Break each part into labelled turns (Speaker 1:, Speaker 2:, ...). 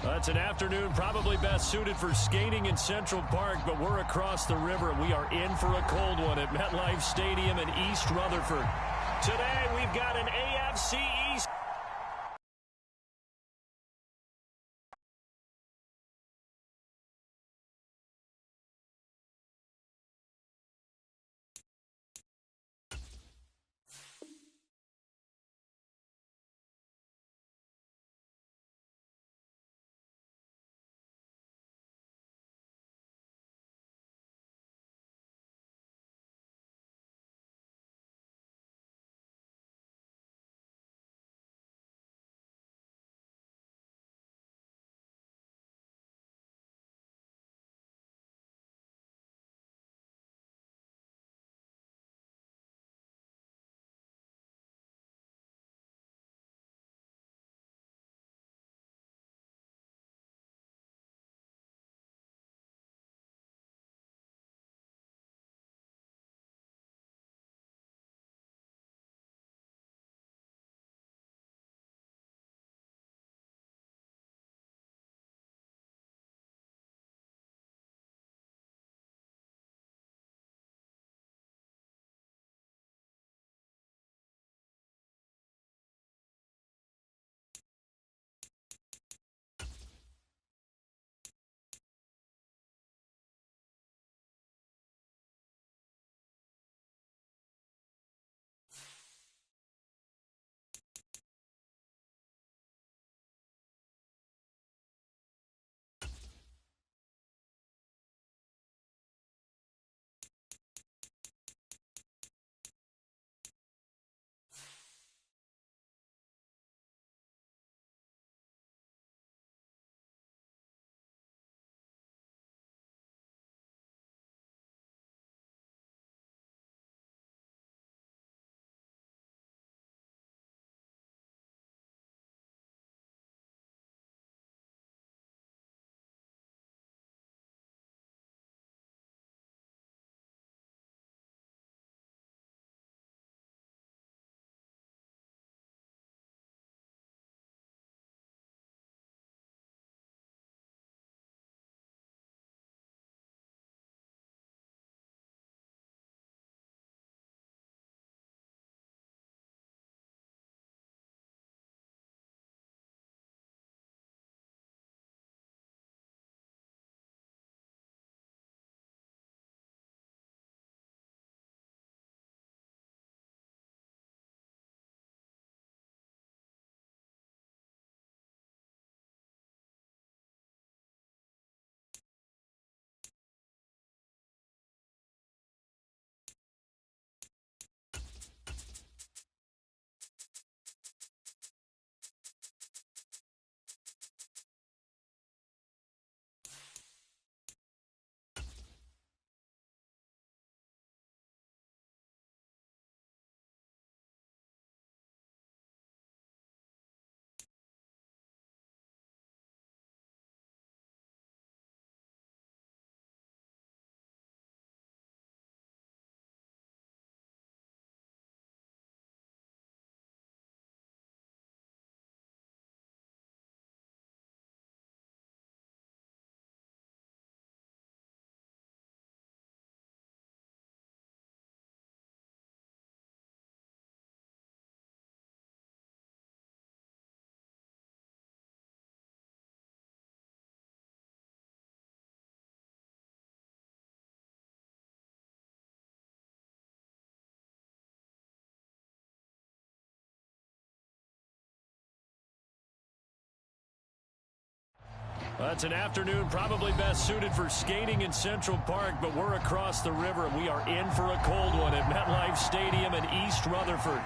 Speaker 1: It's an afternoon probably best suited for skating in Central Park, but we're across the river, and we are in for a cold one at MetLife Stadium in East Rutherford. Today, we've got an AFC East. It's an afternoon probably best suited for skating in Central Park, but we're across the river, and we are in for a cold one at MetLife Stadium in East Rutherford.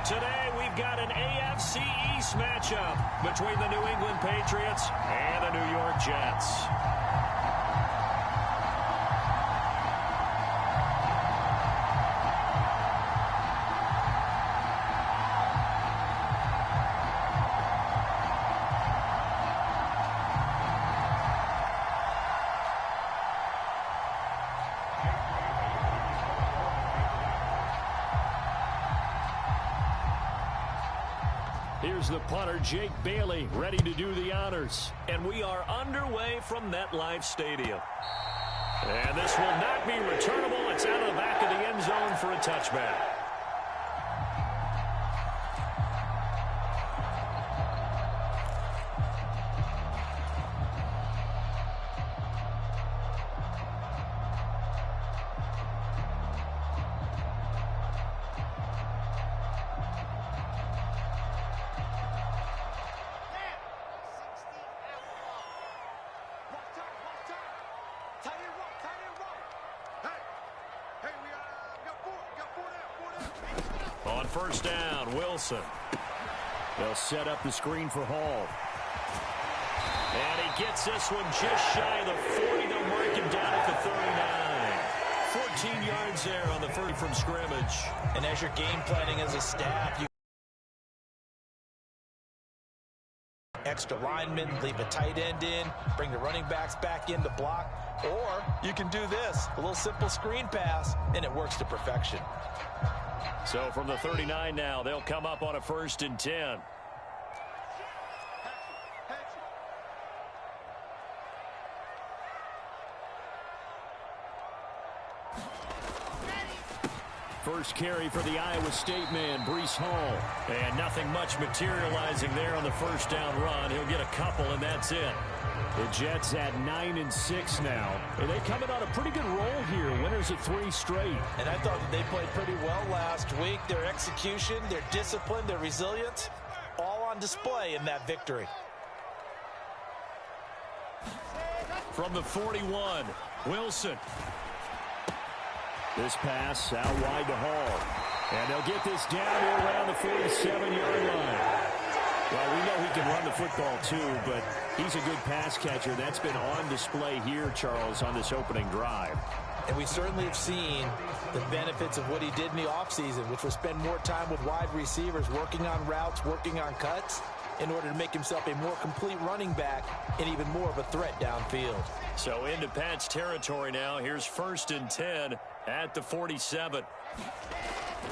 Speaker 1: Today, we've got an AFC East matchup between the New England Patriots and the New York Jets. here's the punter, Jake Bailey, ready to do the honors. And we are underway from MetLife Stadium. And this will not be returnable. It's out of the back of the end zone for a touchback. On first down, Wilson. They'll set up the screen for Hall. And he gets this one just shy of the 40. They'll mark him down at the 39. 14 yards there on the 30 from scrimmage.
Speaker 2: And as you're game planning as a staff, you extra linemen, leave a tight end in, bring the running backs back in to block. Or you can do this, a little simple screen pass, and it works to perfection.
Speaker 1: So from the 39 now, they'll come up on a 1st and 10. First carry for the Iowa State man, Breece Hall. And nothing much materializing there on the first down run. He'll get a couple, and that's it. The Jets at 9-6 now. And they come in on a pretty good roll here. Winners of 3 straight.
Speaker 2: And I thought that they played pretty well last week. Their execution, their discipline, their resilience, all on display in that victory.
Speaker 1: From the 41, Wilson. This pass out wide to Hall. And they'll get this down to around the 47-yard line. Well, we know he can run the football too, but he's a good pass catcher. That's been on display here, Charles, on this opening drive.
Speaker 2: And we certainly have seen the benefits of what he did in the offseason, which was spend more time with wide receivers, working on routes, working on cuts, in order to make himself a more complete running back and even more of a threat downfield.
Speaker 1: So into Pat's territory now. Here's 1st and 10 at the 47.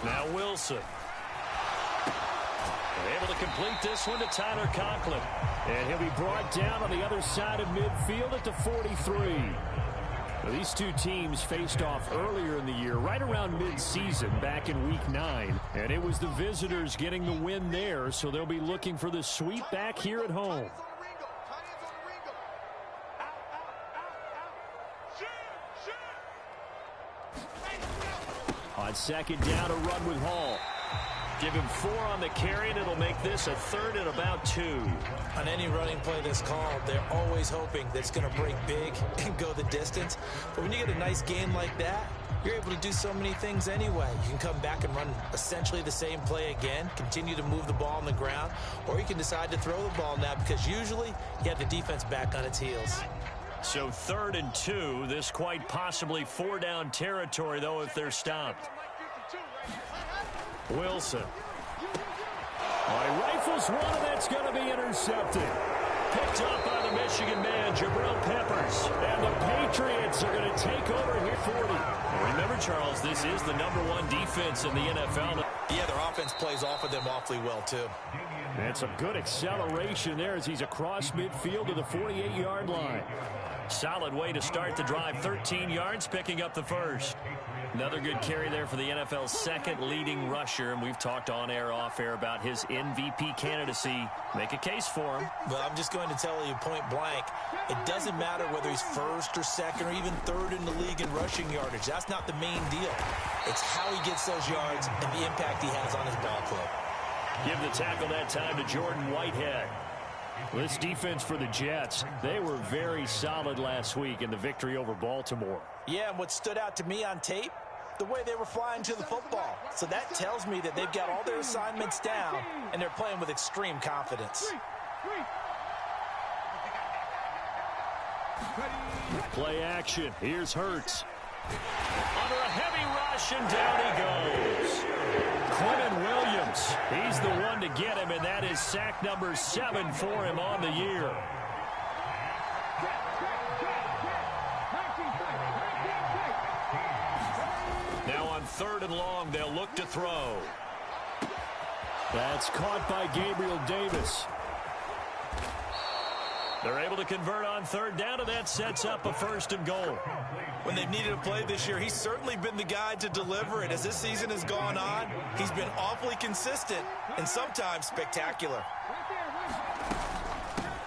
Speaker 1: Now Wilson. Able to complete this one to Tyler Conklin. And he'll be brought down on the other side of midfield at the 43. Well, these two teams faced off earlier in the year, right around mid-season, back in Week 9. And it was the visitors getting the win there, so they'll be looking for the sweep back here at home. On second down, a run with Hall. Give him 4 on the carry, and it'll make this a 3rd and about 2.
Speaker 2: On any running play that's called, they're always hoping that it's going to break big and go the distance. But when you get a nice gain like that, you're able to do so many things anyway. You can come back and run essentially the same play again, continue to move the ball on the ground, or you can decide to throw the ball now because usually you have the defense back on its heels.
Speaker 1: So 3rd and 2, this quite possibly 4-down territory, though, if they're stopped. Wilson. Rifles one, and that's going to be intercepted. Picked up by the Michigan man, Jabril Peppers. And the Patriots are going to take over here 40. Remember, Charles, this is the #1 defense in the NFL.
Speaker 2: Yeah, their offense plays off of them awfully well, too.
Speaker 1: And some good acceleration there as he's across midfield to the 48-yard line. Solid way to start the drive. 13 yards, picking up the 1st. Another good carry there for the NFL's 2nd leading rusher, and we've talked on air, off air about his MVP candidacy. Make a case for him.
Speaker 2: Well, I'm just going to tell you point blank, it doesn't matter whether he's 1st or 2nd or even 3rd in the league in rushing yardage. That's not the main deal. It's how he gets those yards and the impact he has on his ball club.
Speaker 1: Give the tackle that time to Jordan Whitehead. This defense for the Jets, they were very solid last week in the victory over Baltimore.
Speaker 2: Yeah, and what stood out to me on tape, the way they were flying to the football. So that tells me that they've got all their assignments down, and they're playing with extreme confidence.
Speaker 1: Play action. Here's Hurts. Under a heavy rush, and down he goes. Quentin Williams, he's the one to get him, and that is sack number 7 for him on the year. Now on 3rd and long, they'll look to throw. That's caught by Gabriel Davis. They're able to convert on third down, and that sets up a 1st and goal.
Speaker 2: When they've needed a play this year, he's certainly been the guy to deliver it. As this season has gone on, he's been awfully consistent and sometimes spectacular.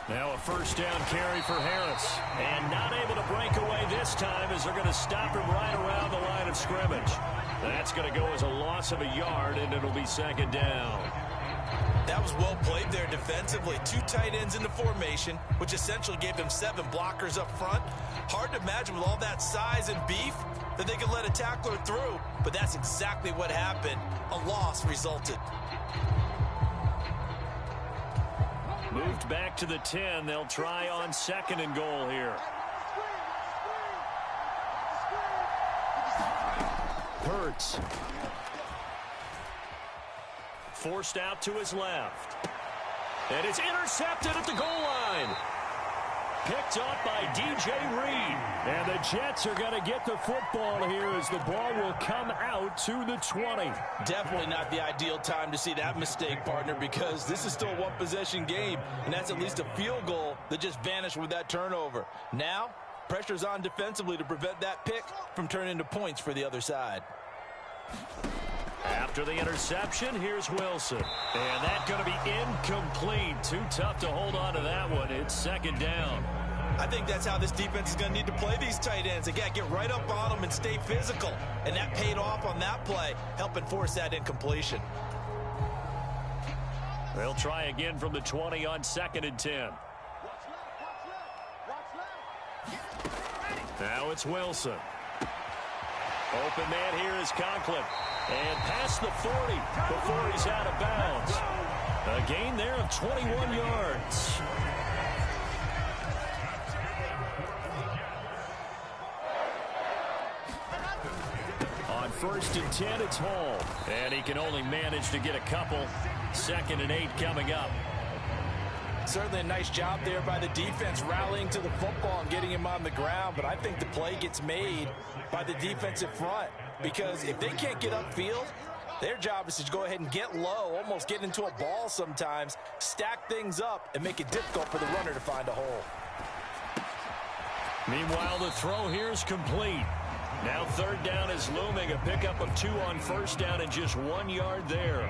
Speaker 1: Now a 1st down carry for Harris. And not able to break away this time as they're going to stop him right around the line of scrimmage. That's going to go as a loss of a yard, and it'll be 2nd down.
Speaker 2: That was well played there defensively. 2 tight ends in the formation, which essentially gave them 7 blockers up front. Hard to imagine with all that size and beef that they could let a tackler through, but that's exactly what happened. A loss resulted.
Speaker 1: Moved back to the 10. They'll try on 2nd and goal here. Hurts. Forced out to his left. And it's intercepted at the goal line. Picked up by D.J. Reed. And the Jets are going to get the football here as the ball will come out to the 20.
Speaker 2: Definitely not the ideal time to see that mistake, partner, because this is still a one-possession game, and that's at least a field goal that just vanished with that turnover. Now, pressure's on defensively to prevent that pick from turning into points for the other side.
Speaker 1: After the interception, here's Wilson. And that's going to be incomplete. Too tough to hold on to that one. It's 2nd down.
Speaker 2: I think that's how this defense is going to need to play these tight ends. They got to get right up on them and stay physical. And that paid off on that play, helping force that incompletion.
Speaker 1: They'll try again from the 20 on 2nd and 10. Now it's Wilson. Open man here is Conklin. And past the 40 before he's out of bounds. A gain there of 21 yards. On 1st and 10, it's Hall. And he can only manage to get a couple. 2nd and 8 coming up.
Speaker 2: Certainly a nice job there by the defense rallying to the football and getting him on the ground. But I think the play gets made by the defensive front. Because if they can't get upfield, their job is to go ahead and get low, almost get into a ball sometimes, stack things up, and make it difficult for the runner to find a hole.
Speaker 1: Meanwhile, the throw here is complete. Now 3rd down is looming. A pickup of 2 on 1st down and just 1 yard there.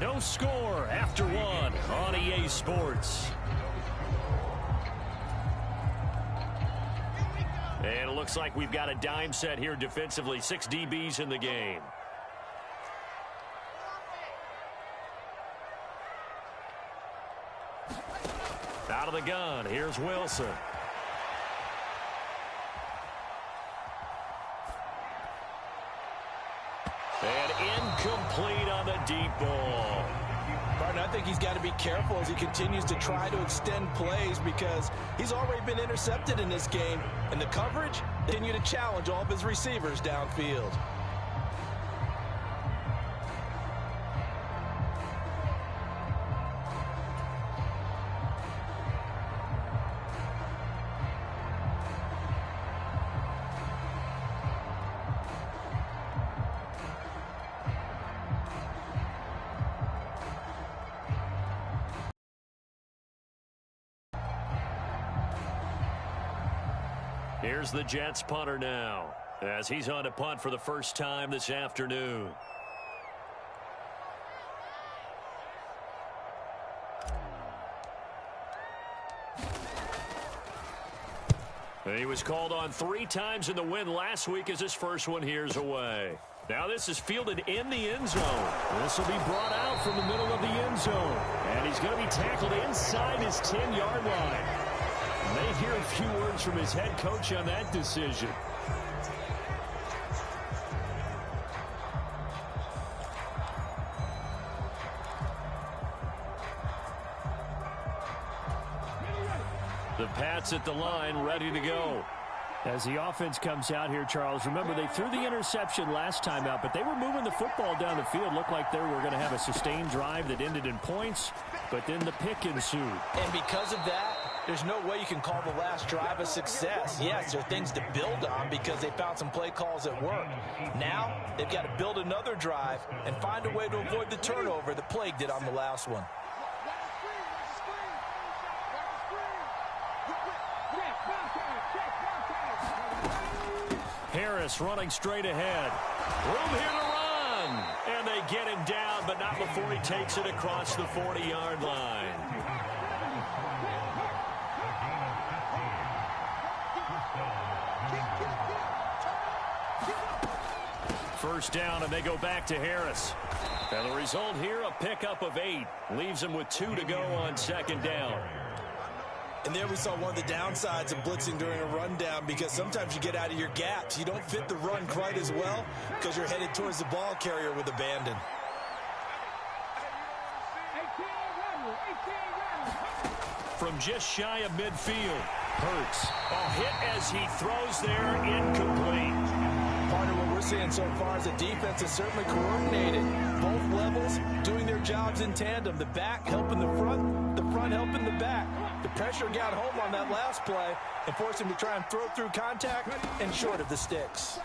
Speaker 1: No score after 1 on EA Sports. And it looks like we've got a dime set here defensively. 6 DBs in the game. Out of the gun, here's Wilson. And incomplete on the deep ball.
Speaker 2: Partner, I think he's got to be careful as he continues to try to extend plays because he's already been intercepted in this game. And the coverage, they continue to challenge all of his receivers downfield.
Speaker 1: Here's the Jets punter now as he's on to punt for the first time this afternoon. He was called on 3 times in the win last week as his first one here's away. Now this is fielded in the end zone. This will be brought out from the middle of the end zone. And he's going to be tackled inside his 10-yard line. May hear a few words from his head coach on that decision. The Pats at the line, ready to go. As the offense comes out here, Charles, remember they threw the interception last time out, but they were moving the football down the field. Looked like they were going to have a sustained drive that ended in points, but then the pick ensued.
Speaker 2: And because of that, There's no way you can call the last drive a success. Yes, there are things to build on because they found some play calls that work. Now, they've got to build another drive and find a way to avoid the turnover that plagued it on the last one.
Speaker 1: Harris running straight ahead. Room here to run. And they get him down, but not before he takes it across the 40-yard line. First down, and they go back to Harris. And the result here, a pickup of 8. Leaves him with 2 to go on second down.
Speaker 2: And there we saw one of the downsides of blitzing during a rundown, because sometimes you get out of your gaps. You don't fit the run quite as well because you're headed towards the ball carrier with abandon.
Speaker 1: From just shy of midfield, Hurts. A hit as he throws there, incomplete.
Speaker 2: Part of what we're seeing so far is the defense is certainly coordinated. Both levels doing their jobs in tandem. The back helping the front helping the back. The pressure got home on that last play and forced him to try and throw through contact and short of the sticks.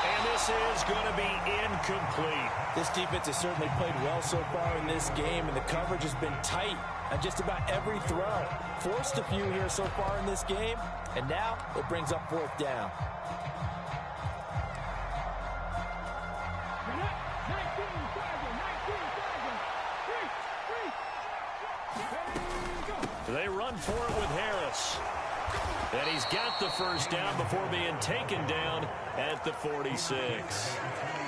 Speaker 1: And this is going to be incomplete.
Speaker 2: This defense has certainly played well so far in this game, and the coverage has been tight on just about every throw. Forced a few here so far in this game, and now it brings up fourth down.
Speaker 1: They run for it with Harris. And he's got the first down before being taken down at the 46.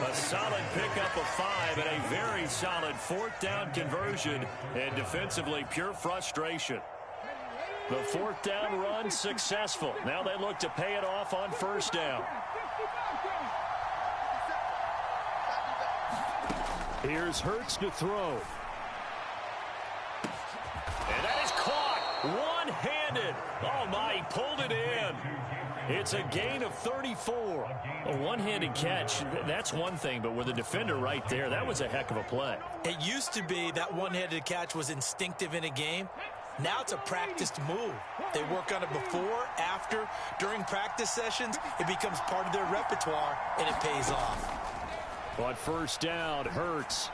Speaker 1: A solid pickup of 5 and a very solid fourth down conversion, and defensively pure frustration. The fourth down run successful. Now they look to pay it off on first down. Here's Hurts to throw. And that is caught one-handed. Oh, my, he pulled it in. It's a gain of 34. A one-handed catch, that's one thing, but with a defender right there, that was a heck of a play.
Speaker 2: It used to be that one-handed catch was instinctive in a game. Now it's a practiced move. They work on it before, after, during practice sessions. It becomes part of their repertoire, and it pays off.
Speaker 1: On first down, Hurts.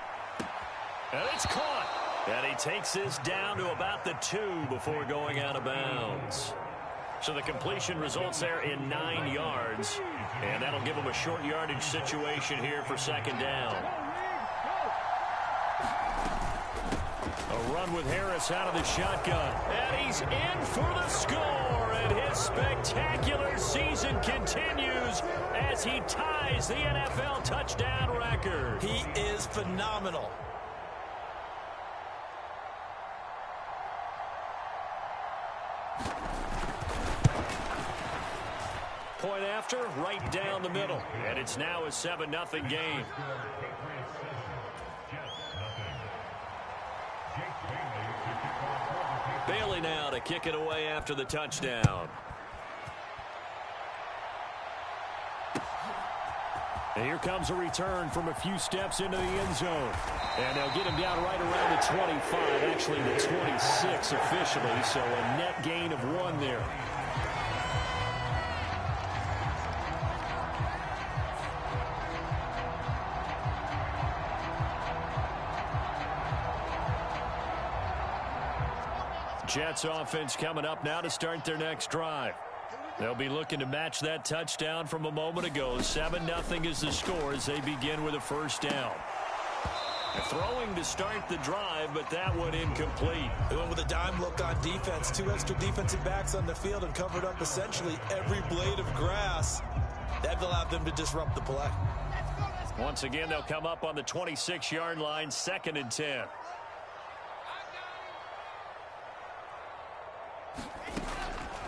Speaker 1: And it's caught. And he takes this down to about the 2 before going out of bounds. So the completion results there in 9 yards. And that'll give him a short yardage situation here for second down. A run with Harris out of the shotgun. And he's in for the score. And his spectacular season continues as he ties the NFL touchdown record.
Speaker 2: He is phenomenal.
Speaker 1: Point after, right down the middle. And it's now a 7-0 game. Bailey now to kick it away after the touchdown. And here comes a return from a few steps into the end zone. And they'll get him down right around the 25, actually the 26 officially, so a net gain of 1 there. Jets offense coming up now to start their next drive. They'll be looking to match that touchdown from a moment ago. 7-0 is the score as they begin with a first down. Throwing to start the drive, but that one incomplete.
Speaker 2: They went with a dime look on defense. 2 extra defensive backs on the field and covered up essentially every blade of grass. That allowed them to disrupt the play.
Speaker 1: Once again, they'll come up on the 26-yard line, 2nd and 10.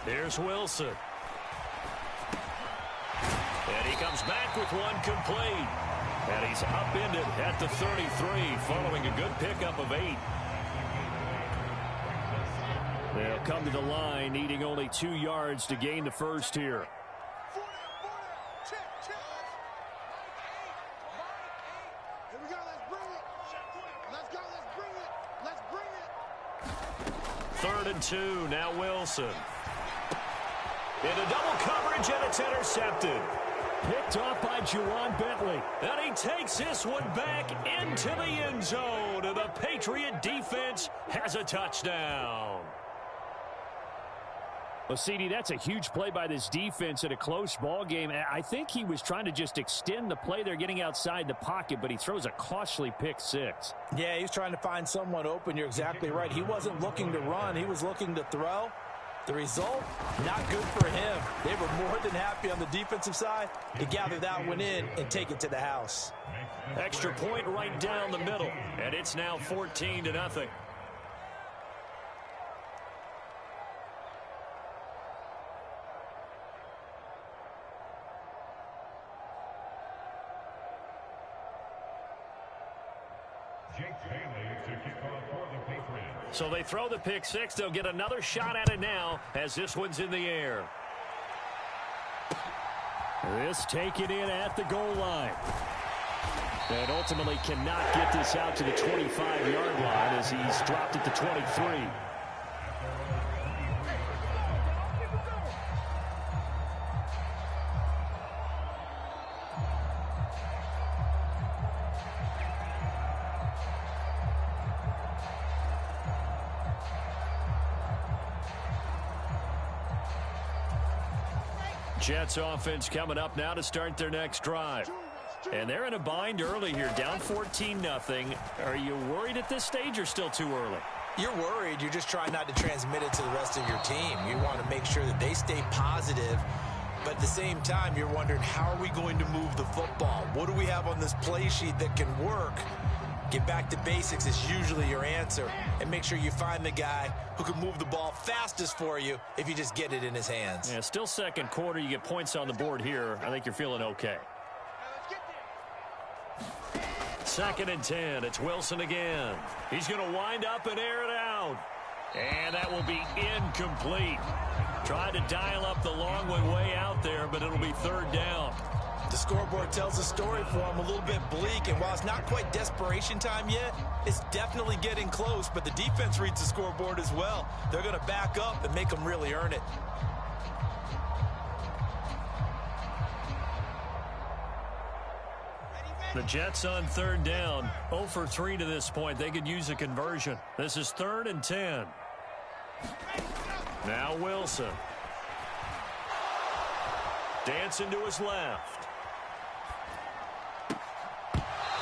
Speaker 1: Here's Wilson. And he comes back with one complete. And he's upended at the 33 following a good pickup of 8. They'll come to the line needing only 2 yards to gain the first here. 3rd and 2. Now Wilson. Into double coverage, and it's intercepted. Picked off by Juwan Bentley. And he takes this one back into the end zone. And the Patriot defense has a touchdown.
Speaker 3: Well, CD, that's a huge play by this defense in a close ball game. I think he was trying to just extend the play there, getting outside the pocket, but he throws a costly pick six.
Speaker 2: Yeah, he's trying to find someone open. You're exactly right. He wasn't looking to run. He was looking to throw. The result, not good for him. They were more than happy on the defensive side to gather that one in and take it to the house.
Speaker 1: Extra point right down the middle, and it's now 14-0. So they throw the pick six. They'll get another shot at it now as this one's in the air.
Speaker 3: This taken in at the goal line. And ultimately cannot get this out to the 25-yard line as he's dropped it to 23.
Speaker 1: Jets offense coming up now to start their next drive. And they're in a bind early here, down 14-0. Are you worried at this stage or still too early?
Speaker 2: You're worried. You're just trying not to transmit it to the rest of your team. You want to make sure that they stay positive. But at the same time, you're wondering, how are we going to move the football? What do we have on this play sheet that can work? Get back to basics is usually your answer. And make sure you find the guy who can move the ball fastest for you if you just get it in his hands.
Speaker 1: Yeah, still second quarter. You get points on the board here. I think you're feeling okay. 2nd and 10. It's Wilson again. He's going to wind up and air it out. And that will be incomplete. Tried to dial up the long one way out there, but it'll be 3rd down.
Speaker 2: The scoreboard tells a story for him, a little bit bleak, and while it's not quite desperation time yet, it's definitely getting close, but the defense reads the scoreboard as well. They're going to back up and make them really earn it.
Speaker 1: The Jets on 3rd down, 0 for 3 to this point. They could use a conversion. This is 3rd and 10. Now Wilson. Dancing to his left.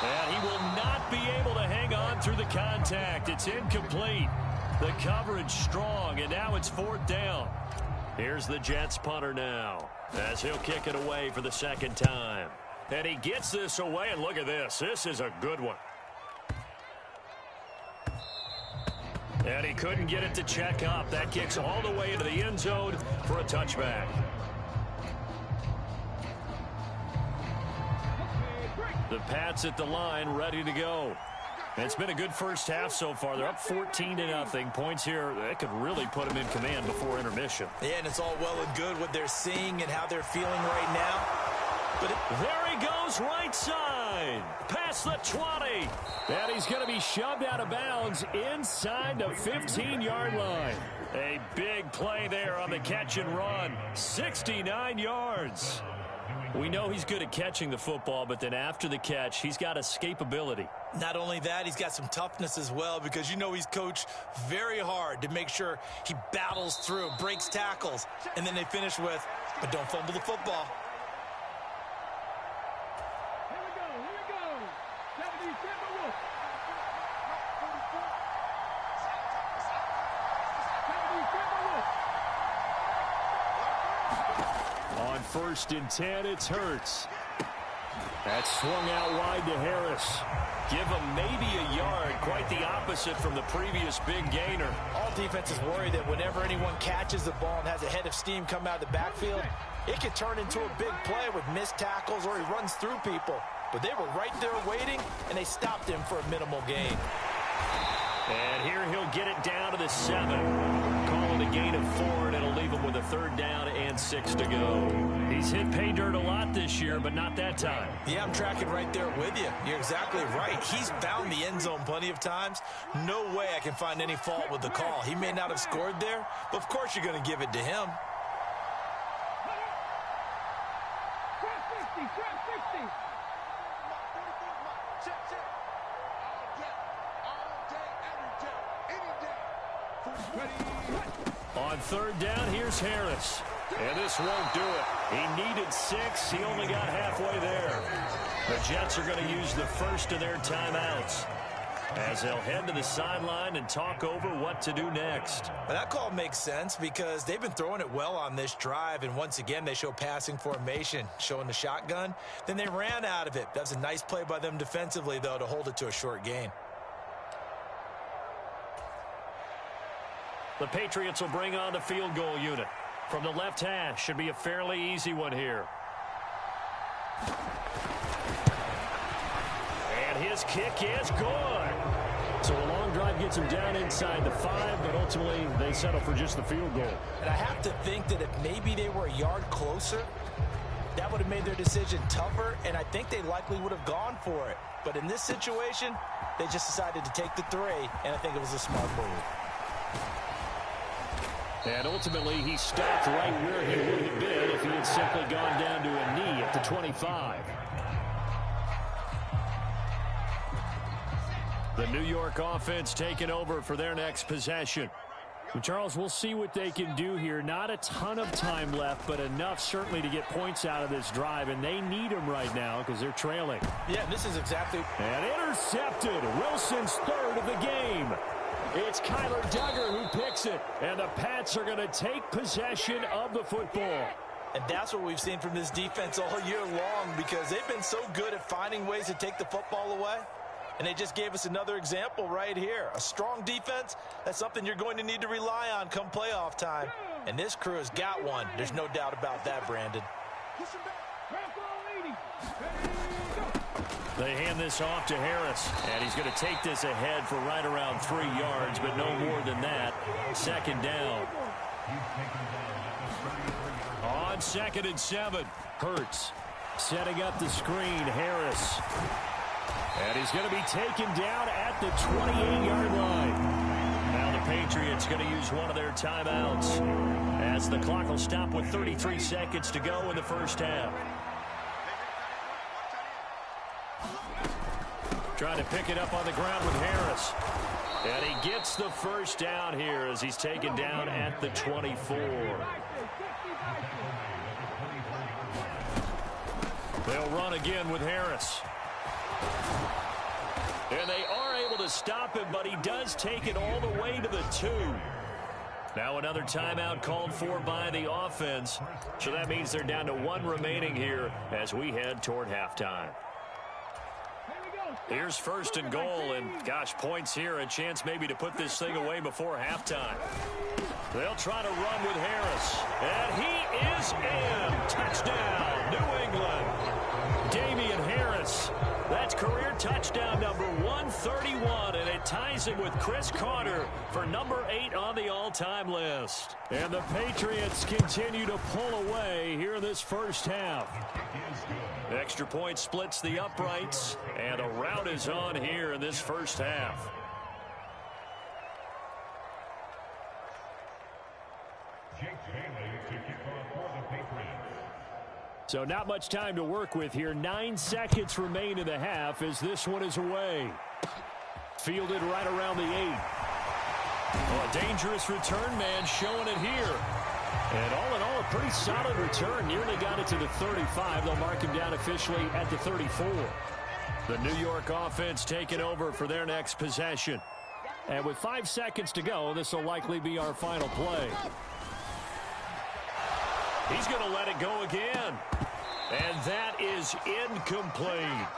Speaker 1: And he will not be able to hang on through the contact. It's incomplete. The coverage strong, and now it's 4th down. Here's the Jets punter now as he'll kick it away for the 2nd time. And he gets this away, and look at this. This is a good one. And he couldn't get it to check up. That kicks all the way into the end zone for a touchback. The Pats at the line, ready to go. And it's been a good first half so far. They're up 14-0. Points here, that could really put them in command before intermission.
Speaker 2: Yeah, and it's all well and good what they're seeing and how they're feeling right now. But
Speaker 1: there he goes, right side. Past the 20.
Speaker 3: And he's going to be shoved out of bounds inside the 15-yard line.
Speaker 1: A big play there on the catch and run. 69 yards. We know he's good at catching the football, but then after the catch, he's got escapability.
Speaker 2: Not only that, he's got some toughness as well, because you know he's coached very hard to make sure he battles through, breaks tackles, and then they finish with, but don't fumble the football.
Speaker 3: On 1st and 10, it's Hurts. That's swung out wide to Harris.
Speaker 1: Give him maybe a yard, quite the opposite from the previous big gainer.
Speaker 2: All defenses worry that whenever anyone catches the ball and has a head of steam come out of the backfield, it could turn into a big play with missed tackles or he runs through people. But they were right there waiting, and they stopped him for a minimal gain.
Speaker 1: And here he'll get it down to the 7. Call it a gain of 4, and it'll leave him with a 3rd down and 6 to go. He's hit pay dirt a lot this year, but not that time.
Speaker 2: Yeah, I'm tracking right there with you. You're exactly right. He's found the end zone plenty of times. No way I can find any fault with the call. He may not have scored there, but of course you're going to give it to him.
Speaker 1: On 3rd down, here's Harris. And this won't do it. He needed 6. He only got halfway there. The Jets are going to use the first of their timeouts as they'll head to the sideline and talk over what to do next.
Speaker 2: Well, that call makes sense because they've been throwing it well on this drive, and once again they show passing formation, showing the shotgun. Then they ran out of it. That's a nice play by them defensively, though, to hold it to a short gain.
Speaker 1: The Patriots will bring on the field goal unit. From the left hash, should be a fairly easy one here. And his kick is good. So a long drive gets him down inside the 5, but ultimately they settle for just the field goal.
Speaker 2: And I have to think that if maybe they were a yard closer, that would have made their decision tougher, and I think they likely would have gone for it. But in this situation, they just decided to take the 3, and I think it was a smart move.
Speaker 1: And ultimately, he stopped right where he would have been if he had simply gone down to a knee at the 25. The New York offense taking over for their next possession. Well, Charles, we'll see what they can do here. Not a ton of time left, but enough certainly to get points out of this drive, and they need them right now because they're trailing.
Speaker 2: Yeah, this is exactly...
Speaker 1: And intercepted. Wilson's 3rd of the game. It's Kyler Duggar who picks it, and the Pats are going to take possession of the football.
Speaker 2: And that's what we've seen from this defense all year long, because they've been so good at finding ways to take the football away. And they just gave us another example right here. A strong defense, that's something you're going to need to rely on come playoff time. And this crew has got one. There's no doubt about that, Brandon.
Speaker 1: They hand this off to Harris, and he's going to take this ahead for right around 3 yards, but no more than that. 2nd down. On 2nd and 7, Hurts setting up the screen. Harris. And he's going to be taken down at the 28-yard line. Now the Patriots going to use one of their timeouts as the clock will stop with 33 seconds to go in the first half. Trying to pick it up on the ground with Harris. And he gets the first down here as he's taken down at the 24. They'll run again with Harris. And they are able to stop him, but he does take it all the way to the 2. Now another timeout called for by the offense. So that means they're down to 1 remaining here as we head toward halftime. Here's 1st and goal, and gosh, points here, a chance maybe to put this thing away before halftime. They'll try to run with Harris, and he is in. Touchdown, New England. Damian Harris, that's career touchdown number 131, and it ties him with Chris Carter for number 8 on the all-time list. And the Patriots continue to pull away here in this first half. Extra point splits the uprights, and a rout is on here in this first half. So not much time to work with here. 9 seconds remain in the half as this one is away. Fielded right around the 8. Oh, a dangerous return man showing it here. And all in all, a pretty solid return. Nearly got it to the 35. They'll mark him down officially at the 34. The New York offense taking over for their next possession. And with 5 seconds to go, this will likely be our final play. He's going to let it go again. And that is incomplete.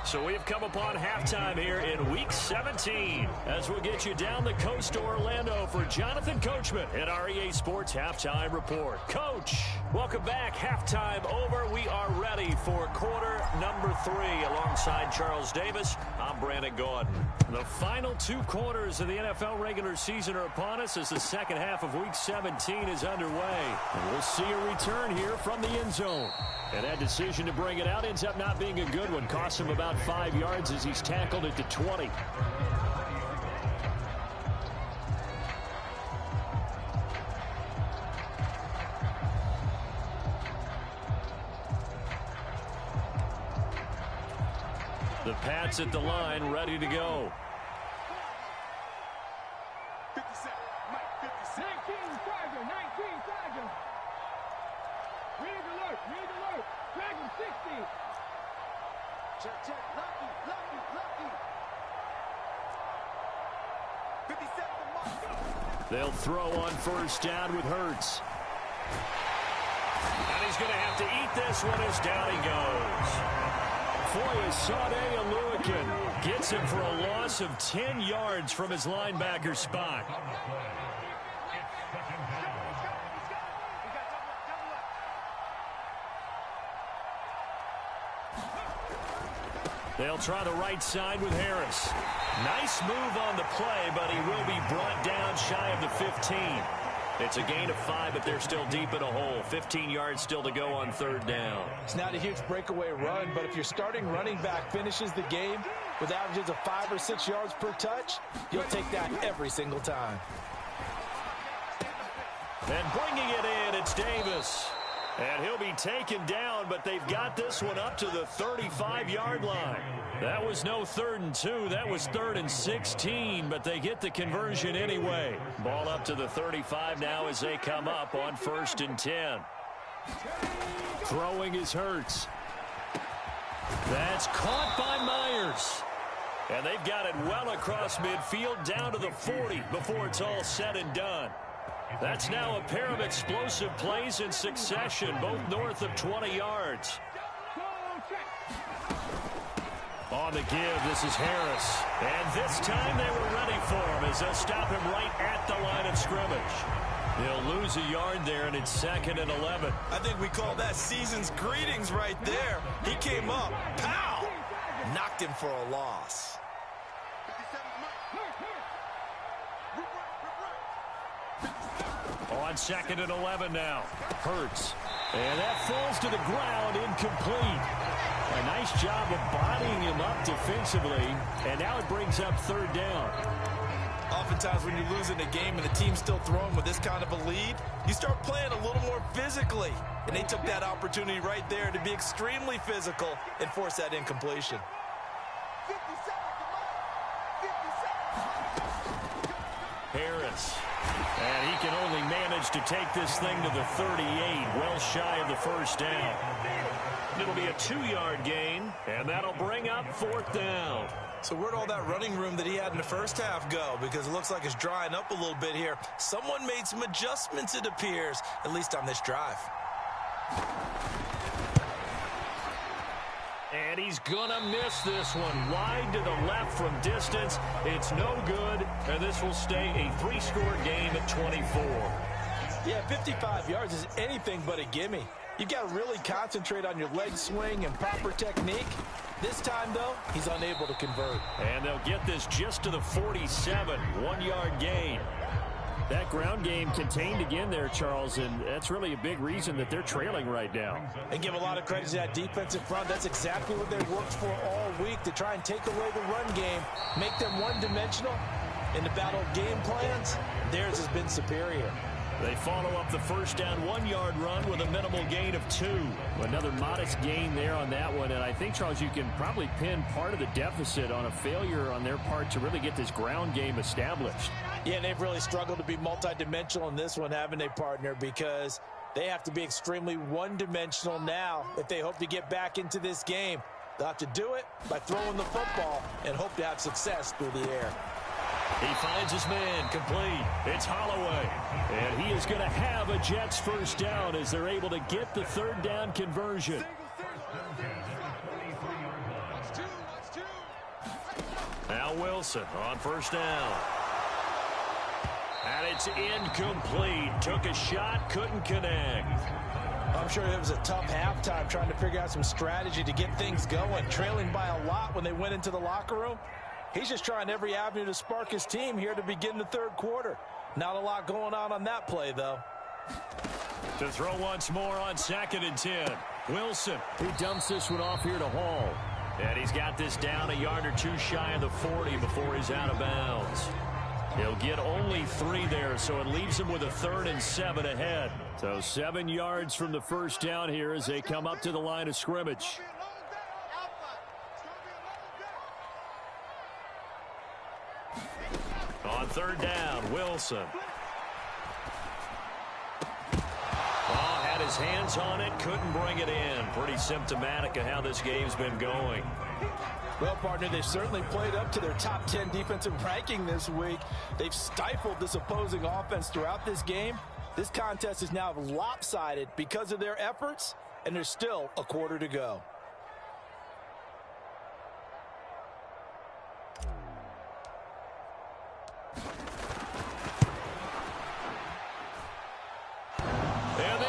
Speaker 1: So we have come upon halftime here in Week 17 as we'll get you down the coast to Orlando for Jonathan Coachman at our EA Sports Halftime Report. Coach, welcome back. Halftime over. We are ready for quarter number 3 alongside Charles Davis. I'm Brandon Gaudin. The final 2 quarters of the NFL regular season are upon us as the second half of Week 17 is underway. And we'll see a return here from the end zone. And that decision to bring it out ends up not being a good one. Costs him about 5 yards as he's tackled at the 20. The Pats at the line, ready to go.
Speaker 4: 57, Mike, 57. 19 Tiger, 19 Tiger. Red alert, Dragon 60. Check, Lucky. 57 to Mark.
Speaker 1: They'll throw on first down with Hurts. And he's going to have to eat this one as down he goes. Foyesade Oluokun gets him for a loss of 10 yards from his linebacker spot. They'll try the right side with Harris. Nice move on the play, but he will be brought down shy of the 15. It's a gain of 5, but they're still deep in a hole. 15 yards still to go on third down.
Speaker 2: It's not a huge breakaway run, but if your starting running back finishes the game with averages of 5 or 6 yards per touch, you'll take that every single time.
Speaker 1: And bringing it in, it's Davis. And he'll be taken down, but they've got this one up to the 35-yard line. That was no 3rd and 2. That was 3rd and 16, but they get the conversion anyway. Ball up to the 35 now as they come up on 1st and 10. Throwing is Hurts. That's caught by Myers. And they've got it well across midfield down to the 40 before it's all said and done. That's now a pair of explosive plays in succession, both north of 20 yards. On the give, this is Harris. And this time they were ready for him as they'll stop him right at the line of scrimmage. They'll lose a yard there, and it's 2nd and 11.
Speaker 2: I think we call that season's greetings right there. He came up, pow! Knocked him for a loss.
Speaker 1: On 2nd and 11 now. Hurts. And that falls to the ground, incomplete. A nice job of bodying him up defensively. And now it brings up 3rd down.
Speaker 2: Oftentimes when you're losing a game and the team's still throwing with this kind of a lead, you start playing a little more physically. And they took that opportunity right there to be extremely physical and force that incompletion.
Speaker 4: 57.
Speaker 1: Harris. And he can only manage to take this thing to the 38, well shy of the 1st down. It'll be a 2-yard gain, and that'll bring up 4th down.
Speaker 2: So where'd all that running room that he had in the first half go? Because it looks like it's drying up a little bit here. Someone made some adjustments, it appears, at least on this drive.
Speaker 1: And he's going to miss this one. Wide to the left from distance. It's no good, and this will stay a 3-score game at 24.
Speaker 2: Yeah, 55 yards is anything but a gimme. You've got to really concentrate on your leg swing and proper technique. This time, though, he's unable to convert.
Speaker 1: And they'll get this just to the 47, 1-yard gain. That ground game contained again there, Charles, and that's really a big reason that they're trailing right now.
Speaker 2: And give a lot of credit to that defensive front. That's exactly what they worked for all week, to try and take away the run game, make them one-dimensional. In the battle of game plans, theirs has been superior.
Speaker 1: They follow up the first down 1-yard run with a minimal gain of 2. Another modest gain there on that one. And I think, Charles, you can probably pin part of the deficit on a failure on their part to really get this ground game established.
Speaker 2: Yeah, and they've really struggled to be multidimensional in this one, haven't they, partner? Because they have to be extremely one-dimensional now if they hope to get back into this game. They'll have to do it by throwing the football and hope to have success through the air.
Speaker 1: He finds his man complete. It's Holloway. And he is going to have a Jets first down as they're able to get the 3rd down conversion. Wilson on first down. And it's incomplete. Took a shot, couldn't connect.
Speaker 2: I'm sure it was a tough halftime trying to figure out some strategy to get things going. Trailing by a lot when they went into the locker room. He's just trying every avenue to spark his team here to begin the third quarter. Not a lot going on that play, though.
Speaker 1: To throw once more on 2nd and 10. Wilson.
Speaker 3: He dumps this one off here to Hall.
Speaker 1: And he's got this down a yard or two shy of the 40 before he's out of bounds. He'll get only 3 there, so it leaves him with a 3rd and 7 ahead. So 7 yards from the first down here as they come up to the line of scrimmage. On 3rd down, Wilson. Had his hands on it, couldn't bring it in. Pretty symptomatic of how this game's been going.
Speaker 2: Well, partner, they've certainly played up to their top 10 defensive ranking this week. They've stifled this opposing offense throughout this game. This contest is now lopsided because of their efforts, and there's still a quarter to go.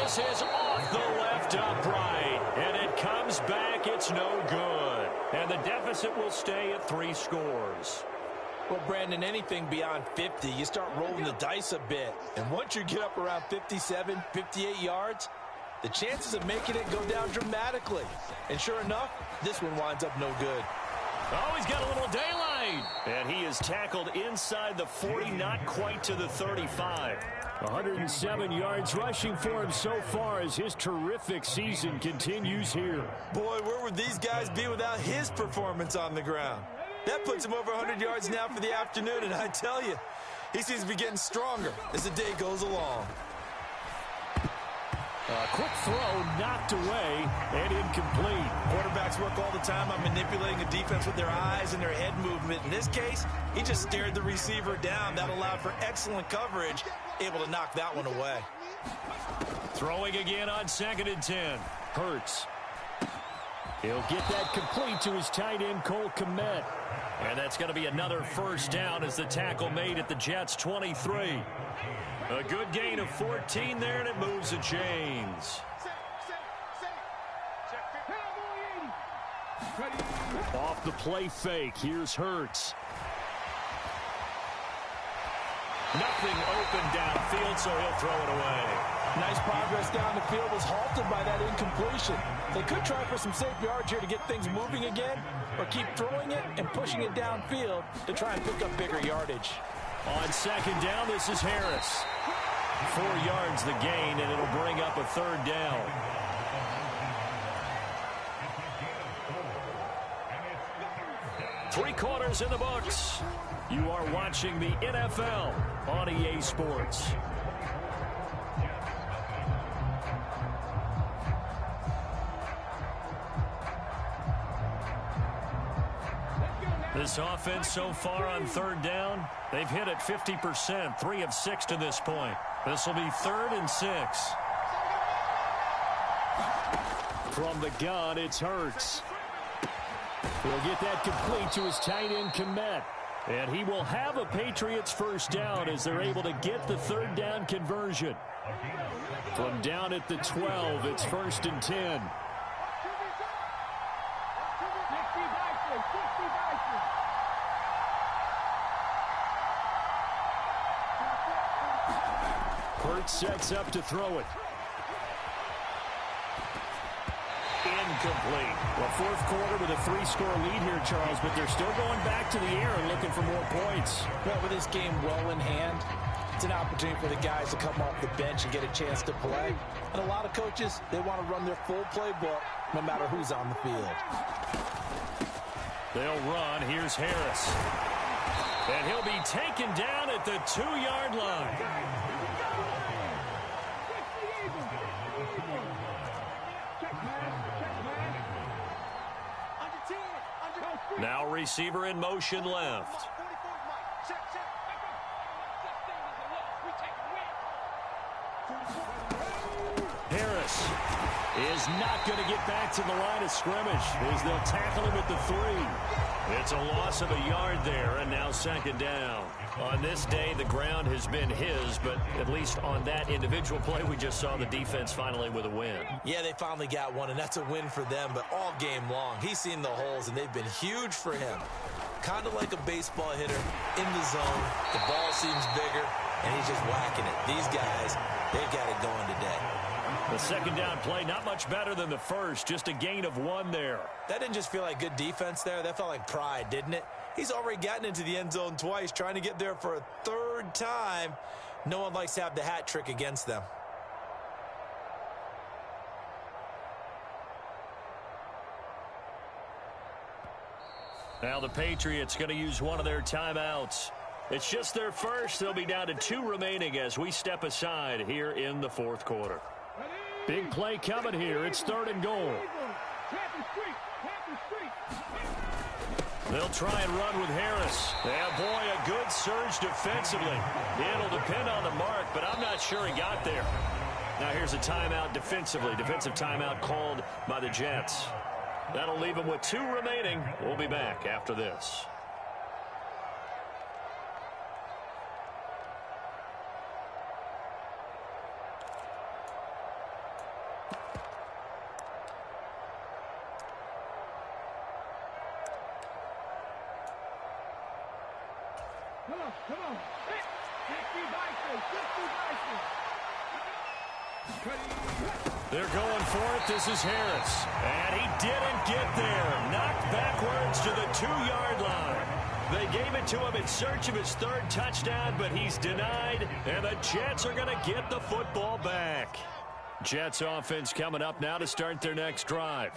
Speaker 1: This is off the left upright, and it comes back. It's no good. And the deficit will stay at 3 scores.
Speaker 2: Well, Brandon, anything beyond 50, you start rolling the dice a bit. And once you get up around 57, 58 yards, the chances of making it go down dramatically. And sure enough, this one winds up no good.
Speaker 1: Oh, he's got a little daylight. And he is tackled inside the 40, not quite to the 35.
Speaker 3: 107 yards rushing for him so far as his terrific season continues here.
Speaker 2: Boy, where would these guys be without his performance on the ground? That puts him over 100 yards now for the afternoon, and I tell you, he seems to be getting stronger as the day goes along.
Speaker 3: Quick throw knocked away and incomplete.
Speaker 2: Quarterbacks work all the time on manipulating a defense with their eyes and their head movement. In this case, he just stared the receiver down. That allowed for excellent coverage, able to knock that one away.
Speaker 1: Throwing again on 2nd and 10.
Speaker 3: Hurts. He'll get that complete to his tight end, Cole Kmet.
Speaker 1: And that's going to be another first down as the tackle made at the Jets' 23. A good gain of 14 there, and it moves the chains.
Speaker 3: Off the play fake, here's Hurts.
Speaker 1: Nothing open downfield, so he'll throw it away.
Speaker 2: Nice progress down the field was halted by that incompletion. They could try for some safe yards here to get things moving again, or keep throwing it and pushing it downfield to try and pick up bigger yardage.
Speaker 1: On 2nd down, this is Harris. 4 yards the gain, and it'll bring up a 3rd down. Three quarters in the books. You are watching the NFL on EA Sports. This offense so far on 3rd down, they've hit it 50%, 3 of 6 to this point. This will be 3rd and 6.
Speaker 3: From the gun, it's Hurts. He'll get that complete to his tight end, Kmet. And he will have a Patriots first down as they're able to get the 3rd down conversion. From down at the 12, it's 1st and 10. Hurts sets up to throw it.
Speaker 1: Incomplete.
Speaker 3: Well, 4th quarter with a 3-score lead here, Charles, but they're still going back to the air and looking for more points.
Speaker 2: Well, with this game well in hand, it's an opportunity for the guys to come off the bench and get a chance to play. And a lot of coaches, they want to run their full playbook no matter who's on the field.
Speaker 1: They'll run. Here's Harris. And he'll be taken down at the 2-yard line. Now receiver in motion left. Harris.
Speaker 3: is not going to get back to the line of scrimmage as they'll tackle him at the 3.
Speaker 1: It's a loss of a yard there, and now second down. On this day, the ground has been his, but at least on that individual play, we just saw the defense finally with a win.
Speaker 2: Yeah, they finally got one, and that's a win for them, but all game long, he's seen the holes, and they've been huge for him. Kind of like a baseball hitter in the zone. The ball seems bigger, and he's just whacking it. These guys, they've got it going today.
Speaker 1: The second down play, not much better than the first, just a gain of 1 there.
Speaker 2: That didn't just feel like good defense there. That felt like pride, didn't it? He's already gotten into the end zone twice, trying to get there for a 3rd time. No one likes to have the hat trick against them.
Speaker 1: Now the Patriots going to use one of their timeouts. It's just their first. They'll be down to 2 remaining as we step aside here in the 4th quarter.
Speaker 3: Big play coming here. It's 3rd and goal.
Speaker 1: They'll try and run with Harris. Yeah, boy, a good surge defensively. It'll depend on the mark, but I'm not sure he got there. Now here's a timeout defensively. Defensive timeout called by the Jets. That'll leave them with 2 remaining. We'll be back after this.
Speaker 4: Come on.
Speaker 1: They're going for it. This is Harris. And he didn't get there. Knocked backwards to the 2-yard line. They gave it to him in search of his 3rd touchdown, but he's denied. And the Jets are going to get the football back. Jets offense coming up now to start their next drive.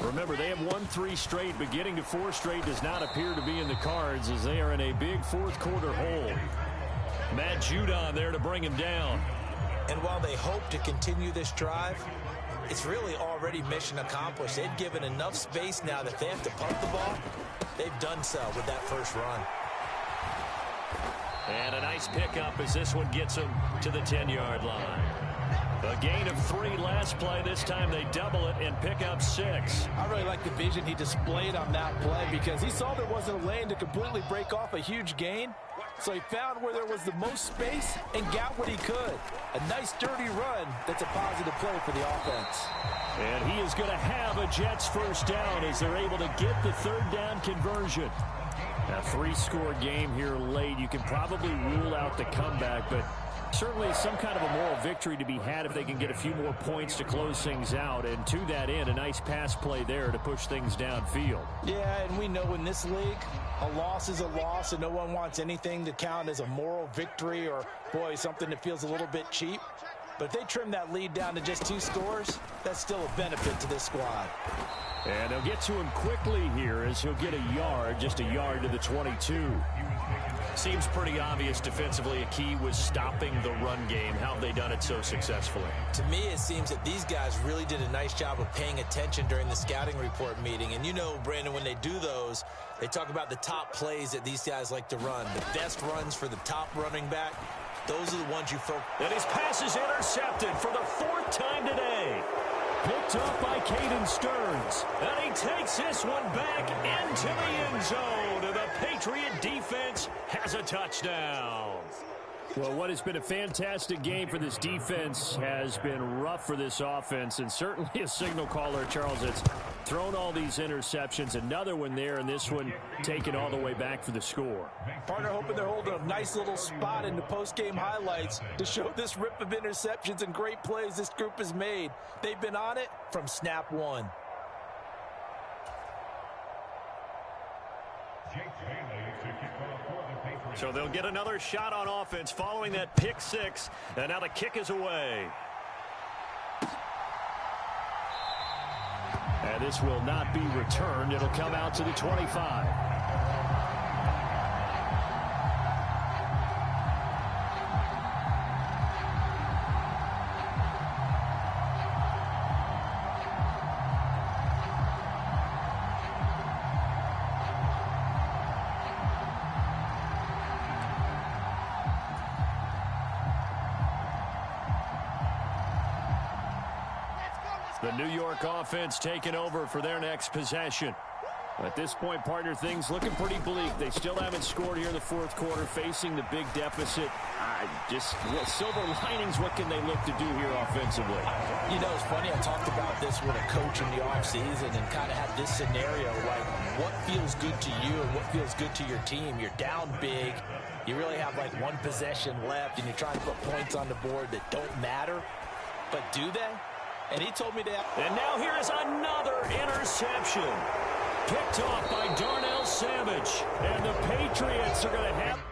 Speaker 3: Remember, they have won 3 straight, but getting to 4 straight does not appear to be in the cards as they are in a big 4th quarter hole.
Speaker 1: Matt Judon there to bring him down.
Speaker 2: And while they hope to continue this drive, it's really already mission accomplished. They've given enough space now that they have to punt the ball. They've done so with that first run.
Speaker 1: And a nice pickup as this one gets them to the 10-yard line. A gain of 3 last play. This time they double it and pick up 6.
Speaker 5: I really like the vision he displayed on that play because he saw there wasn't a lane to completely break off a huge gain. So he found where there was the most space and got what he could. A nice dirty run that's a positive play for the offense.
Speaker 3: And he is going to have a Jets first down as they're able to get the 3rd down conversion. A 3-score game here late. You can probably rule out the comeback, but certainly some kind of a moral victory to be had if they can get a few more points to close things out. And to that end, a nice pass play there to push things downfield.
Speaker 5: Yeah, and we know in this league, a loss is a loss, and no one wants anything to count as a moral victory or, boy, something that feels a little bit cheap. But if they trim that lead down to just 2 scores, that's still a benefit to this squad.
Speaker 3: And they'll get to him quickly here as he'll get a yard, just a yard to the 22.
Speaker 1: Seems pretty obvious defensively a key was stopping the run game. How have they done it so successfully?
Speaker 2: To me, it seems that these guys really did a nice job of paying attention during the scouting report meeting. And you know, Brandon, when they do those, they talk about the top plays that these guys like to run. The best runs for the top running back, those are the ones you focus.
Speaker 1: And his pass is intercepted for the 4th time today.
Speaker 3: Picked up by Caden Stearns.
Speaker 1: And he takes this one back into the end zone. And the Patriot defense has a touchdown.
Speaker 3: Well, what has been a fantastic game for this defense has been rough for this offense, and certainly a signal caller, Charles, that's thrown all these interceptions. Another one there, and this one taken all the way back for the score.
Speaker 5: Partner hoping they're holding a nice little spot in the post-game highlights to show this rip of interceptions and great plays this group has made. They've been on it from snap 1.
Speaker 1: So they'll get another shot on offense following that pick 6. And now the kick is away.
Speaker 3: And this will not be returned. It'll come out to the 25.
Speaker 1: The New York offense taking over for their next possession. At this point, partner, things looking pretty bleak. They still haven't scored here in the fourth quarter, facing the big deficit. Silver linings, what can they look to do here offensively?
Speaker 5: You know, it's funny, I talked about this with a coach in the offseason and kind of had this scenario, like what feels good to you and what feels good to your team. You're down big. You really have like one possession left, and you're trying to put points on the board that don't matter. But do they? And he told me that.
Speaker 1: And now here is another interception. Picked off by Darnell Savage. And the Patriots are going to have...